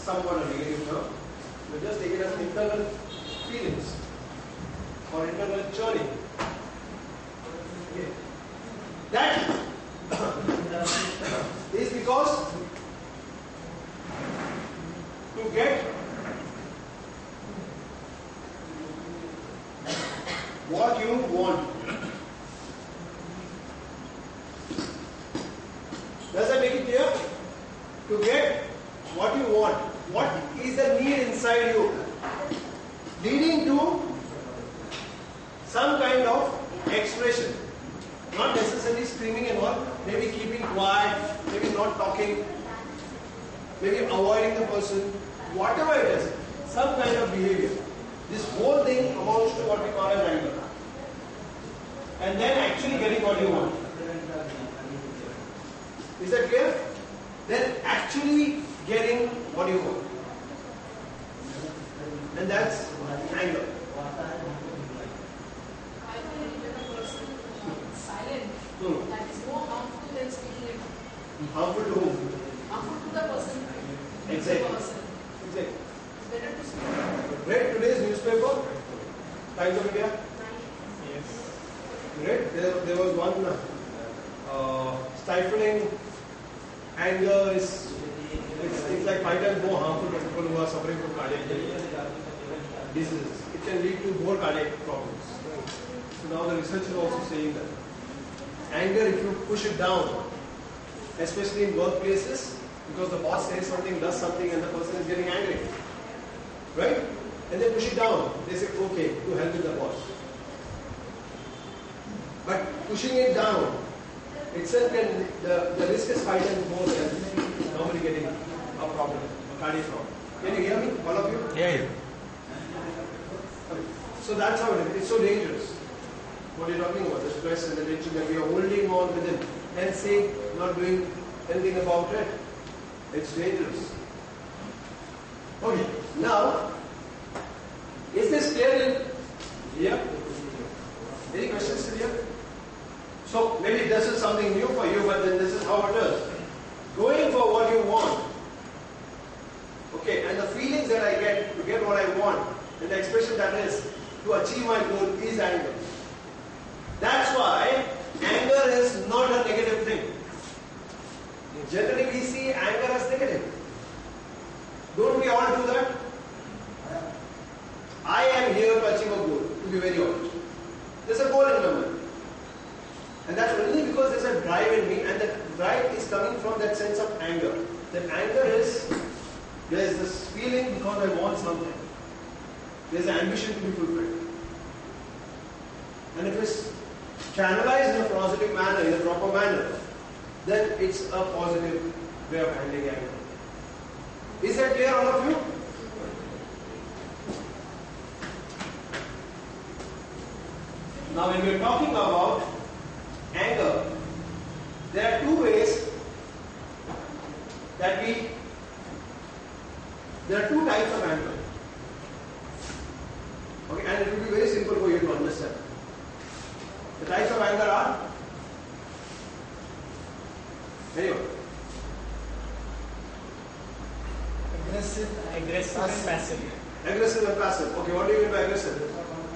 somewhat a negative term. We just take it as internal feelings or internal churning. Okay. That is because to get what you want. Does that make it clear? To get what you want. What is the need inside you? Leading to some kind of expression. Not necessarily screaming and all. Maybe keeping quiet. Maybe not talking. Maybe avoiding the person. Whatever it is. Some kind of behavior. This whole thing amounts to what we call as anger. And then actually getting what you want. Is that clear? Then actually getting what you want. And that's anger. I feel when a person is silent, that is more harmful than speaking it. Harmful to whom? Harmful to the person. Exactly. The person. Exactly. It's better to speak. Read today's newspaper? Times of India? Yes. Read? There was one stifling anger is it's like 5 times more harmful to people who are suffering from cardiac diseases. It can lead to more cardiac problems. So now the research is also saying that anger, if you push it down, especially in workplaces, because the boss says something, does something, and the person is getting angry, right? And they push it down. They say, okay, to help with the boss. But pushing it down itself can, the risk is 5 times more than normally getting a problem, a cardiac problem. Can you hear me, all of you? Yeah. Okay. So that's how it is. It's so dangerous. What you're talking about, the stress and the tension that we are holding on within and say, not doing anything about it. It's dangerous. Okay, now, is this clear? Yeah? Any questions still here? So maybe this is something new for you, but then this is how it is. Going for what you want. Okay, and the feelings that I get to get what I want, and the expression that is to achieve my goal is anger. That's why anger is not a negative thing. Generally we see anger as negative. Don't we all do that? I am here to achieve a goal, to be very honest. There's a goal in my mind. And that's only because there's a drive in me, and that drive is coming from that sense of anger. That anger is, there's this feeling because I want something. There's an ambition to be fulfilled. And if it's channelized in a positive manner, in a proper manner, then it's a positive way of handling anger. Is that clear, all of you? Now when we're talking about anger, there are two ways that there are two types of anger. Okay, and it will be very simple for you to understand. The types of anger are? Anyone? Aggressive and passive. Aggressive and passive. Okay, what do you mean by aggressive?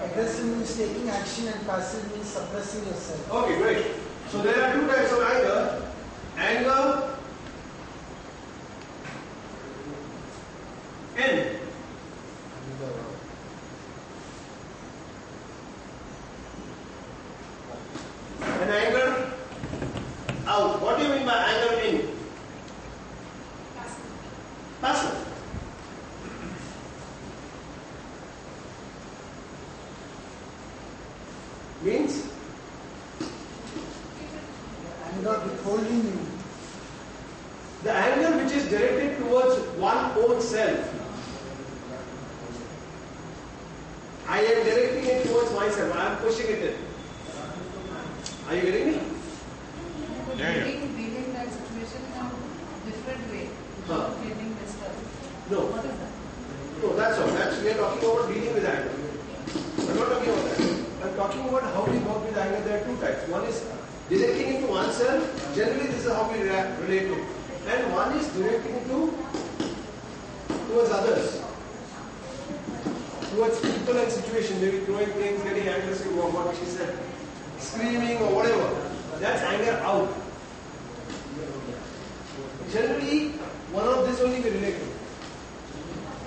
Aggressive means taking action and passive means suppressing yourself. Okay, great. So there are two types of anger. Anger in. And anger out. What do you mean by anger in? Passive. Means? Anger withholding you. The anger which is directed towards one's own self. I am directing it towards myself. I am pushing it in. Are you getting me? Yeah. Dealing that situation in a different way. Huh. Getting disturbed. No. What is that? No, that's all. We are talking about dealing with anger. I'm not talking about that. I'm talking about how we work with anger. There are two types. One is directing it to oneself. Generally, this is how we relate to. And one is directing it to towards others, towards people and situation, maybe throwing things, getting aggressive or what she said, screaming or whatever. That's anger out. Generally, one of this only we relate to.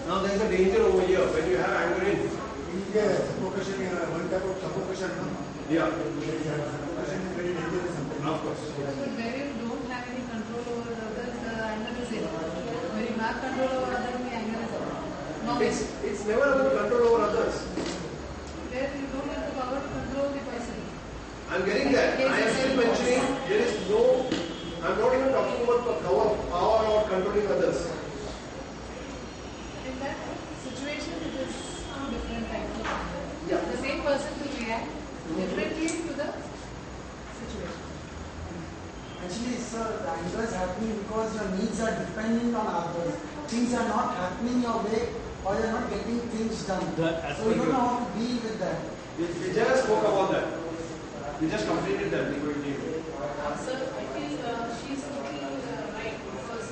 Now there is a danger over here when you have anger in. Yeah, suffocation, one type of suffocation. No? Yeah. Suffocation is very dangerous sometimes. Of course. But where you don't have any control over others, the anger is in. When you have control over others, the anger is in. No, It's never about control over others. where you don't have the power to control the person. I'm getting that. I am still mentioning there is no. I'm not even talking about power or controlling others. In that situation, it is two different types of anger. Yeah. The same person will react differently to the situation. Actually, sir, the anger is happening because your needs are dependent on others. Things are not happening your way, or you're not getting things done. So you don't know how to deal with that. We just spoke about that. We just completed that. Sir, I feel she's totally right because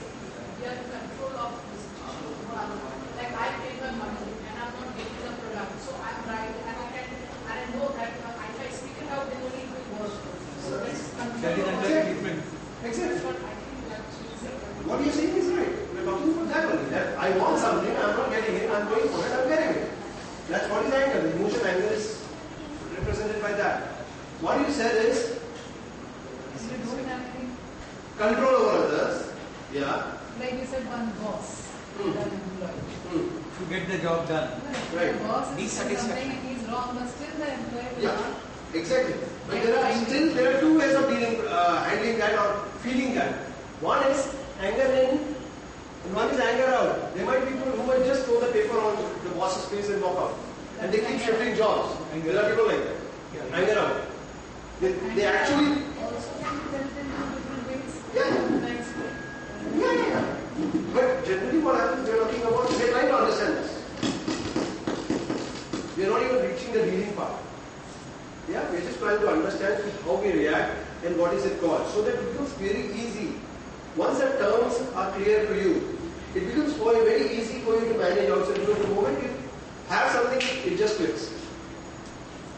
we are in control of the situation. Like I pay my money and I'm not getting the product, so I'm right and I know that if I speak it out, then only it will work. So this is control. Exactly. But I think that she's right. What you're saying is right. We're talking about that only. That I want something, I'm not getting it, I'm going for it, I'm getting it. That's what is anger. The emotion anger is represented by that. What you said is You don't have any, control over others. Yeah. like you said, one boss. Hmm. Than employee. To get the job done. Right. The boss is doing Dissatisfaction. something and he's wrong, but still the employee will Yeah. not. Exactly. But there are two ways of handling that or feeling that. One is anger in, and one is anger out. There might be people who might just throw the paper on the boss's face and walk out, and they keep shifting jobs. There are people like that. Anger out. They actually. Also can be dealt in two different ways. Yeah. Like, Yeah. But generally, what happens? We are talking about. We are trying to understand this. We are not even reaching the dealing part. Yeah, we are just trying to understand how we react and what is it called, so that it becomes very easy. Once the terms are clear to you, it becomes very easy for you to manage also. Because the moment you have something, it just clicks.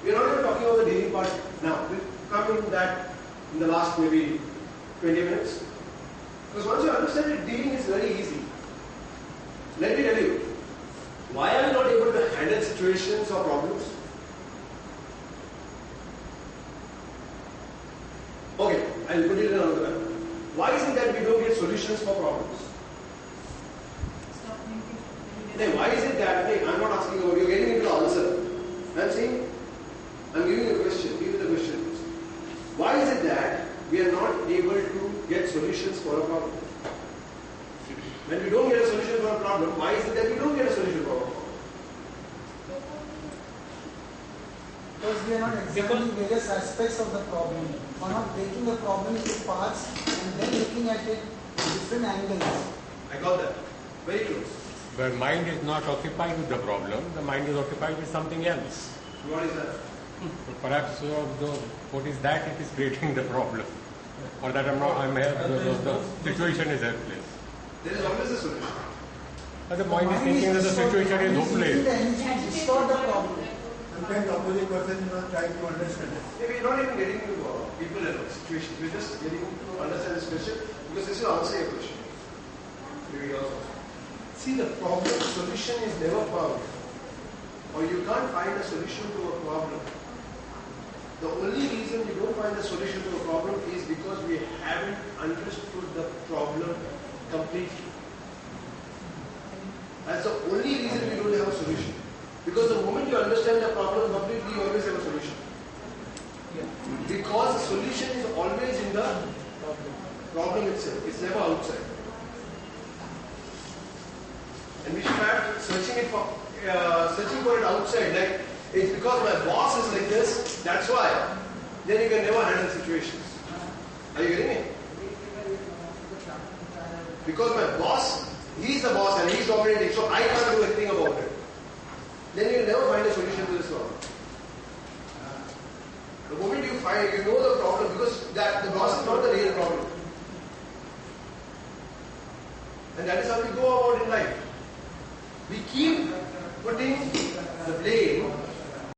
We are not even talking about the dealing part now. We'll come into that in the last maybe 20 minutes. Because once you understand it, dealing is very easy. Let me tell you, why are we not able to handle situations or problems? Okay, I'll put it in another way. Why is it that we don't get solutions for problems? stop thinking. Hey, why is it that, hey, I'm not asking about, you're getting into the answer. I'm saying, I'm giving you a question, give me the question. Why is it that we are not able to get solutions for a problem? When we don't get a solution for a problem, why is it that we don't get a solution for a problem? Because we are not examining various aspects of the problem. We are not breaking the problem into parts and then looking at it at different angles. I got that. Very close. The mind is not occupied with the problem, the mind is occupied with something else. What is that? Perhaps what is that it is creating the problem. Or that the situation is helpless. There is always a solution. But the mind is thinking that the situation is using hopeless. the energy to distort the problem. Sometimes the opposite person is not trying to understand it. We're not even getting into people level situation. We're just getting to understand this question because this will answer your question. Maybe yours also. See, the problem solution is never found, or you can't find a solution to a problem. The only reason we don't find a solution to a problem is because we haven't understood the problem completely. That's the only reason we don't have a solution. Because the moment you understand the problem completely, you always have a solution. Because the solution is always in the problem itself. It's never outside. And we should start searching for it outside. Like, it's because my boss is like this, that's why. Then you can never handle situations. Are you getting me? Because my boss, he's the boss and he's dominating, so I can't do anything about it. Then you will never find a solution to this problem. The moment you know the problem, because the boss is not the real problem. And that is how we go about in life. we keep putting the blade